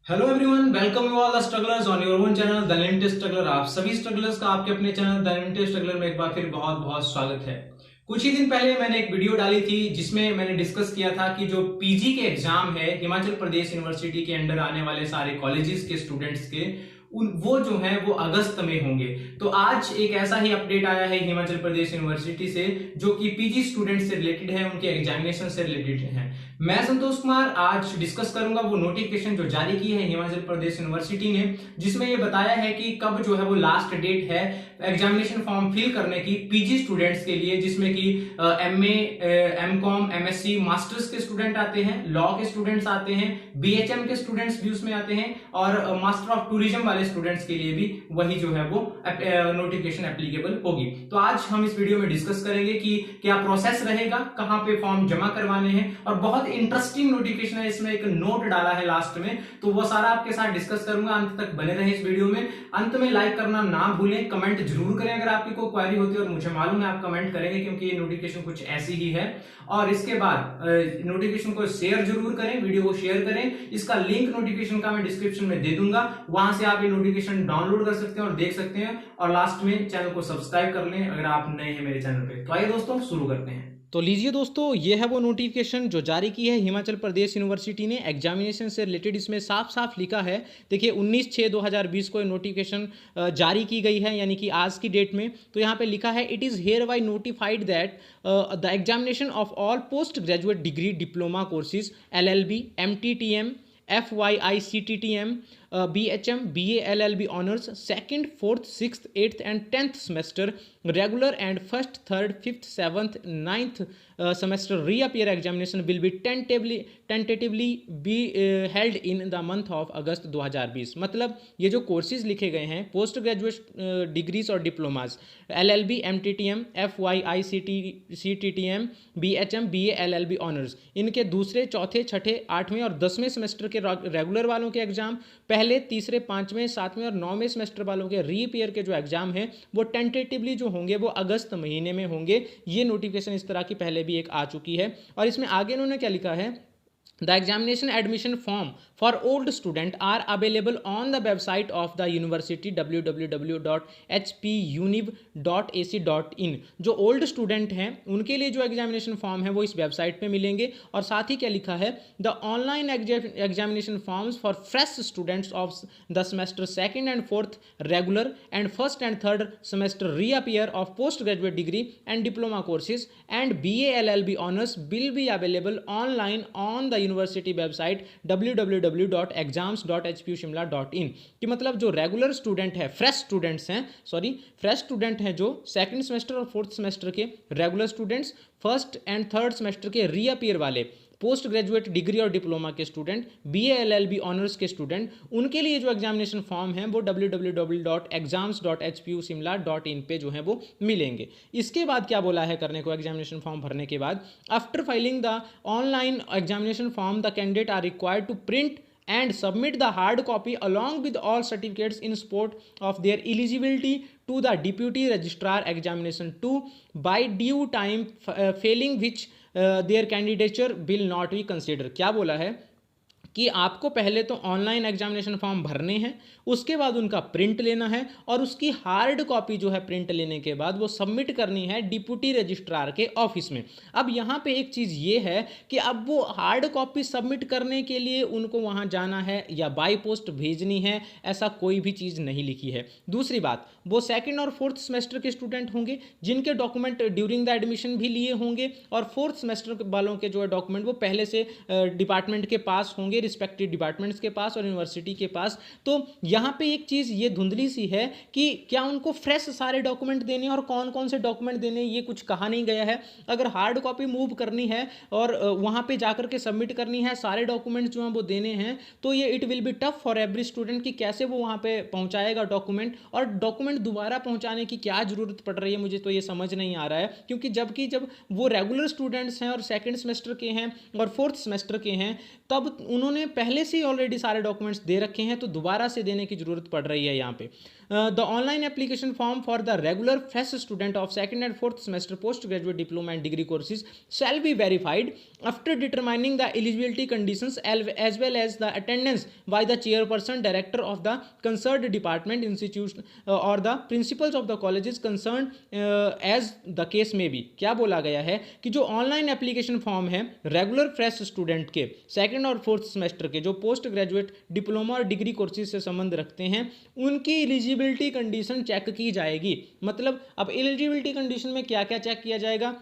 Hello everyone, welcome you all the strugglers on your own channel the latest struggler. आप सभी strugglers का आपके अपने चैनल द लेटेस्ट स्ट्रगलर में एक बार फिर बहुत बहुत स्वागत है। कुछ ही दिन पहले मैंने एक वीडियो डाली थी जिसमें मैंने डिस्कस किया था कि जो पीजी के एग्जाम है हिमाचल प्रदेश यूनिवर्सिटी के अंडर आने वाले सारे कॉलेजेस के स्टूडेंट्स के वो जो है वो अगस्त में होंगे। तो आज एक ऐसा ही अपडेट आया है हिमाचल प्रदेश यूनिवर्सिटी से जो कि पीजी स्टूडेंट से रिलेटेड है, उनके एग्जामिनेशन से रिलेटेड है। मैं संतोष कुमार आज डिस्कस करूंगा वो नोटिफिकेशन जो जारी की है हिमाचल प्रदेश यूनिवर्सिटी ने, जिसमें ये बताया है कि कब जो है वो लास्ट डेट है एग्जामिनेशन फॉर्म फिल करने की पीजी स्टूडेंट्स के लिए, जिसमें कि एमए, एमकॉम, एमएससी, मास्टर्स के स्टूडेंट आते हैं, लॉ के स्टूडेंट्स आते हैं, बीएचएम के स्टूडेंट्स भी उसमें आते हैं और मास्टर ऑफ टूरिज्म वाले स्टूडेंट्स के लिए भी वही जो है वो नोटिफिकेशन एप्लीकेबल होगी। तो आज हम इस वीडियो में डिस्कस करेंगे कि क्या प्रोसेस रहेगा, कहां पे फॉर्म जमा करवाने हैं, और बहुत इंटरेस्टिंग नोटिफिकेशन है, इसमें एक नोट डाला है लास्ट में, तो वो सारा आपके साथ डिस्कस करूंगा। अंत तक बने रहे इस वीडियो में। अंत में लाइक करना ना भूलें, कमेंट जरूर करें अगर आपकी कोई क्वेरी होती है, और मुझे मालूम है आप कमेंट करेंगे क्योंकि ये नोटिफिकेशन कुछ ऐसी ही है। और इसके बाद नोटिफिकेशन को शेयर जरूर करें, वीडियो को शेयर करें। इसका लिंक नोटिफिकेशन का मैं डिस्क्रिप्शन में दे दूंगा, वहां से आप ये नोटिफिकेशन डाउनलोड कर सकते हैं और देख सकते हैं। और लास्ट में चैनल को सब्सक्राइब कर लें अगर आप नए हैं मेरे चैनल पे। तो आइए दोस्तों शुरू करते हैं। तो लीजिए दोस्तों, ये है वो नोटिफिकेशन जो जारी की है हिमाचल प्रदेश यूनिवर्सिटी ने एग्जामिनेशन से रिलेटेड। इसमें साफ साफ लिखा है, देखिए 19/6/2020 को नोटिफिकेशन जारी की गई है, यानी कि आज की डेट में। तो यहाँ पे लिखा है, it is here by notified that the examination of all post graduate degree diploma courses LLB, MTTM, FYICTTM, BHM, BA, LLB honors, 2nd, 4th, 6th, 8th and 10th semester regular and 1st, 3rd, 5th, 7th, 9th semester reappear examination will be tentatively be held in the month of अगस्त 2020। मतलब ये जो courses लिखे गए हैं post graduate degrees और diplomas, LLB, MTTM, FYICTTM, BHM, BA, LLB honours, इनके दूसरे, चौथे, छठे, 8वें और 10वें सेमेस्टर के रेगुलर वालों के एग्जाम, पहले, तीसरे, 5वें, 7वें और 9वें सेमेस्टर वालों के रीअपीयर के जो एग्जाम हैं वो टेंटेटिवली जो होंगे वो अगस्त महीने में होंगे। ये नोटिफिकेशन इस तरह की पहले भी एक आ चुकी है। और इसमें आगे इन्होंने क्या लिखा है, The examination admission form for old student are available on the website of the university www.hpuniv.ac.in। जो ओल्ड स्टूडेंट हैं उनके लिए जो एग्जामिनेशन फॉर्म है वो इस वेबसाइट पे मिलेंगे। और साथ ही क्या लिखा है, the online examination forms for fresh students of the semester 2nd and 4th regular and 1st and 3rd semester reappear of post graduate degree and diploma courses and BA LLB honors will be available online on the university website www.exams.hpushimla.in। कि मतलब जो regular student है, fresh student हैं जो second semester और 4th semester के regular students, 1st and 3rd semester के reappear वाले पोस्ट ग्रेजुएट डिग्री और डिप्लोमा के स्टूडेंट, BA LLB ऑनर्स के स्टूडेंट, उनके लिए जो एग्जामिनेशन फॉर्म है वो www.exams.hpushimla.in पे जो है वो मिलेंगे। इसके बाद क्या बोला है करने को एग्जामिनेशन फॉर्म भरने के बाद, after filing the online examination form the candidate are required to print and submit the hard copy along with all certificates in support of their eligibility to the deputy registrar examination 2 by due time, failing which their candidature will not be considered। क्या बोला है कि आपको पहले तो online examination form भरने हैं, उसके बाद उनका प्रिंट लेना है और उसकी हार्ड कॉपी जो है प्रिंट लेने के बाद वो सबमिट करनी है डिप्यूटी रजिस्ट्रार के ऑफिस में। अब यहाँ पे एक चीज़ ये है कि अब वो हार्ड कॉपी सबमिट करने के लिए उनको वहाँ जाना है या बाय पोस्ट भेजनी है, ऐसा कोई भी चीज़ नहीं लिखी है। दूसरी बात, वो 2nd और 4th सेमेस्टर के स्टूडेंट होंगे जिनके डॉक्यूमेंट ड्यूरिंग द एडमिशन भी लिए होंगे, और 4th सेमेस्टर वालों के जो है डॉक्यूमेंट वो पहले से डिपार्टमेंट के पास होंगे, रिस्पेक्टिव डिपार्टमेंट्स के पास और यूनिवर्सिटी के पास। तो यहाँ पे एक चीज़ ये धुंधली सी है कि क्या उनको फ्रेश सारे डॉक्यूमेंट देने और कौन कौन से डॉक्यूमेंट देने, ये कुछ कहा नहीं गया है। अगर हार्ड कॉपी मूव करनी है और वहाँ पे जाकर के सबमिट करनी है, सारे डॉक्यूमेंट्स जो हैं वो देने हैं, तो ये it will be tough for every student कि कैसे वो वहाँ पे पहुँचाएगा डॉक्यूमेंट, और डॉक्यूमेंट दोबारा पहुँचाने की क्या ज़रूरत पड़ रही है, मुझे तो ये समझ नहीं आ रहा है। क्योंकि जब वो रेगुलर स्टूडेंट्स हैं और 2nd सेमेस्टर के हैं और 4th सेमेस्टर के हैं, तब उन्होंने उन्होंने पहले से ही ऑलरेडी सारे डॉक्यूमेंट्स दे रखे हैं, तो दोबारा से देने की जरूरत पड़ रही है यहाँ पे। The online application form for the regular fresh student of second and fourth semester post graduate diploma and degree courses shall be verified after determining the eligibility conditions as well as the attendance by the chairperson director of the concerned department institution or the principals of the colleges concern as the case में भी। क्या बोला गया है कि जो online application form है regular fresh student के सेकंड और फोर्थ सेमेस्टर के जो पोस्ट ग्रेजुएट डिप्लोमा और डिग्री कोर्सेज से संबंध रखते हैं, उनकी एलिजिबिलिटी कंडीशन चेक की जाएगी। मतलब अब एलिजिबिलिटी कंडीशन में क्या क्या चेक किया जाएगा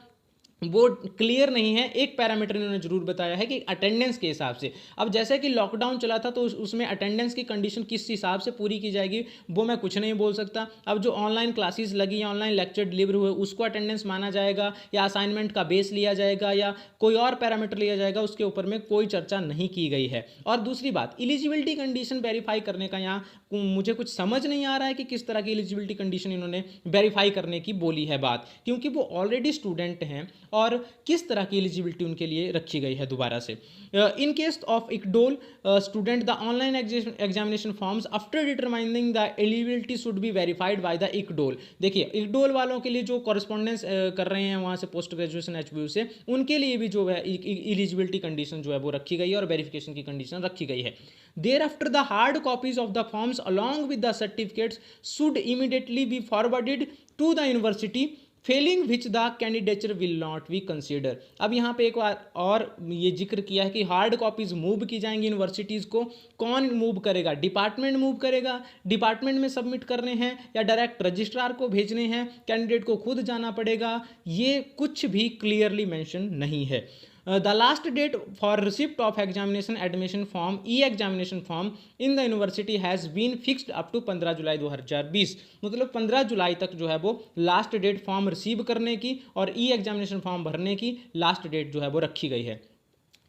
वो क्लियर नहीं है। एक पैरामीटर इन्होंने जरूर बताया है कि अटेंडेंस के हिसाब से। अब जैसे कि लॉकडाउन चला था तो उसमें अटेंडेंस की कंडीशन किस हिसाब से पूरी की जाएगी वो मैं कुछ नहीं बोल सकता। अब जो ऑनलाइन क्लासेस लगी, ऑनलाइन लेक्चर डिलीवर हुए, उसको अटेंडेंस माना जाएगा या असाइनमेंट का बेस लिया जाएगा या कोई और पैरामीटर लिया जाएगा, उसके ऊपर में कोई चर्चा नहीं की गई है। और दूसरी बात, एलिजिबिलिटी कंडीशन वेरीफाई करने का यहाँ मुझे कुछ समझ नहीं आ रहा है कि किस तरह की एलिजिबिलिटी कंडीशन इन्होंने वेरीफाई करने की बोली है बात, क्योंकि वो ऑलरेडी स्टूडेंट हैं और किस तरह की एलिजिबिलिटी उनके लिए रखी गई है दोबारा से। In case of ICDEOL student the online examination forms after determining the eligibility should be verified by the ICDEOL. देखिए इक्डोल वालों के लिए जो कॉरेस्पॉन्डेंस कर रहे हैं वहाँ से पोस्ट ग्रेजुएशन एचबीयू से, उनके लिए भी जो है एलिजिबिलिटी कंडीशन जो है वो रखी गई है और वेरिफिकेशन की कंडीशन रखी गई है। Thereafter, the hard copies of the forms along with the certificates should immediately be forwarded to the university, Fehling which the candidature will not be consider. अब यहाँ पे एक बार और ये जिक्र किया है कि हार्ड कॉपीज मूव की जाएंगी यूनिवर्सिटीज़ को। कौन मूव करेगा? डिपार्टमेंट मूव करेगा, डिपार्टमेंट में सबमिट करने हैं या डायरेक्ट रजिस्ट्रार को भेजने हैं, कैंडिडेट को खुद जाना पड़ेगा, ये कुछ भी क्लियरली मेंशन नहीं है। The last date for receipt of examination admission form e-examination form in the university has been fixed up to 15 July 2020। मतलब 15 जुलाई तक जो है वो लास्ट डेट फॉर्म रिसीव करने की और ई एग्जामिनेशन फॉर्म भरने की लास्ट डेट जो है वो रखी गई है।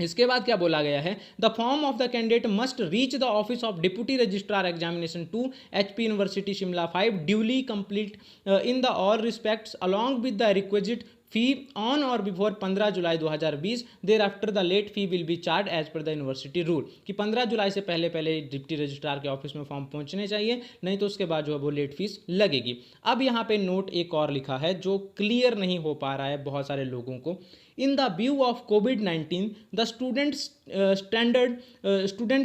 इसके बाद क्या बोला गया है? The form of the candidate must reach the office of deputy registrar examination 2 HP university Shimla 5 duly complete in the all respects along with the requisite fee on or before 15 July 2020। Thereafter the late fee will be charged as per the university rule. कि 15 जुलाई से पहले deputy registrar के office में form पहुंचने चाहिए, नहीं तो उसके बाद जो है वो लेट फीस लगेगी। अब यहाँ पे नोट एक और लिखा है जो क्लियर नहीं हो पा रहा है बहुत सारे लोगों को। In the view of COVID-19, the students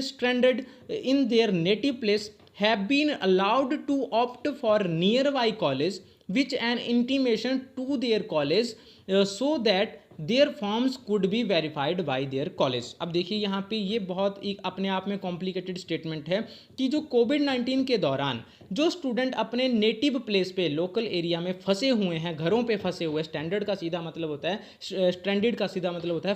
stranded in their native place have been allowed to opt for nearby college, which an intimation to their college so that their forms could be verified by their college. अब देखिए यहाँ पे ये बहुत एक अपने आप में कॉम्प्लिकेटेड स्टेटमेंट है कि जो कोविड-19 के दौरान जो स्टूडेंट अपने नेटिव प्लेस पे लोकल एरिया में फंसे हुए हैं, घरों पे फंसे हुए, स्टैंडर्ड का सीधा मतलब होता है, स्ट्रैंडेड का सीधा मतलब होता है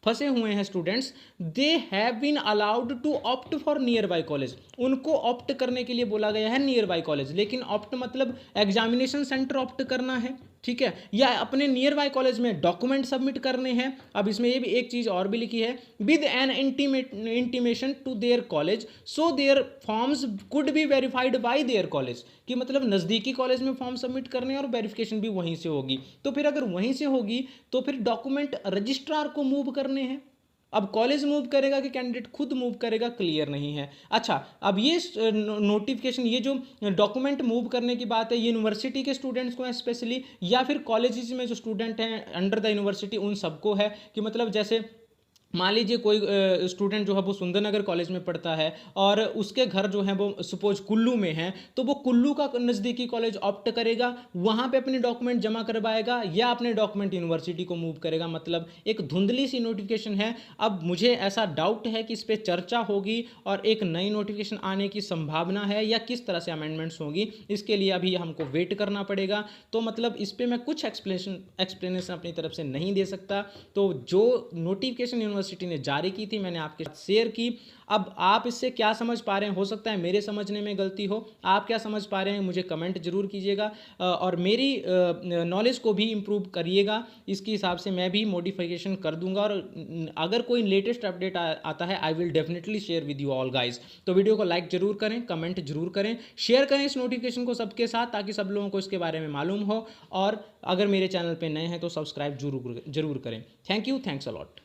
फंसे हुए हैं students, they have been allowed to opt for nearby college. उनको ऑप्ट करने के लिए बोला गया है नियर बाई कॉलेज, लेकिन ऑप्ट मतलब एग्जामिनेशन सेंटर ऑप्ट करना है, ठीक है, या अपने नियर बाय कॉलेज में डॉक्यूमेंट सबमिट करने हैं। अब इसमें ये भी एक चीज़ और भी लिखी है, with an intimation to their college so their forms could be verified by their college. कि मतलब नज़दीकी कॉलेज में फॉर्म सबमिट करने और वेरिफिकेशन भी वहीं से होगी। तो फिर अगर वहीं से होगी तो फिर डॉक्यूमेंट रजिस्ट्रार को मूव करने हैं। अब कॉलेज मूव करेगा कि कैंडिडेट खुद मूव करेगा, क्लियर नहीं है। अच्छा, अब ये नोटिफिकेशन, ये जो डॉक्यूमेंट मूव करने की बात है, ये यूनिवर्सिटी के स्टूडेंट्स को है स्पेशली, या फिर कॉलेजेस में जो स्टूडेंट हैं अंडर द यूनिवर्सिटी उन सबको है? कि मतलब जैसे मान लीजिए कोई स्टूडेंट जो है वो सुंदरनगर कॉलेज में पढ़ता है और उसके घर जो है वो सपोज कुल्लू में है, तो वो कुल्लू का नज़दीकी कॉलेज ऑप्ट करेगा, वहाँ पे अपने डॉक्यूमेंट जमा करवाएगा या अपने डॉक्यूमेंट यूनिवर्सिटी को मूव करेगा। मतलब एक धुंधली सी नोटिफिकेशन है। अब मुझे ऐसा डाउट है कि इस पर चर्चा होगी और एक नई नोटिफिकेशन आने की संभावना है, या किस तरह से अमेंडमेंट्स होंगी, इसके लिए अभी हमको वेट करना पड़ेगा। तो मतलब इस पर मैं कुछ एक्सप्लेनेशन अपनी तरफ से नहीं दे सकता। तो जो नोटिफिकेशन यूनिवर्सिटी ने जारी की थी मैंने आपके साथ शेयर की। अब आप इससे क्या समझ पा रहे हैं? हो सकता है मेरे समझने में गलती हो, आप क्या समझ पा रहे हैं मुझे कमेंट जरूर कीजिएगा और मेरी नॉलेज को भी इम्प्रूव करिएगा। इसके हिसाब से मैं भी मॉडिफिकेशन कर दूंगा और अगर कोई लेटेस्ट अपडेट आता है I will definitely share with you all guys. तो वीडियो को लाइक जरूर करें, कमेंट जरूर करें, शेयर करें इस नोटिफिकेशन को सबके साथ, ताकि सब लोगों को इसके बारे में मालूम हो। और अगर मेरे चैनल पर नए हैं तो सब्सक्राइब जरूर करें। Thank you, thanks a lot.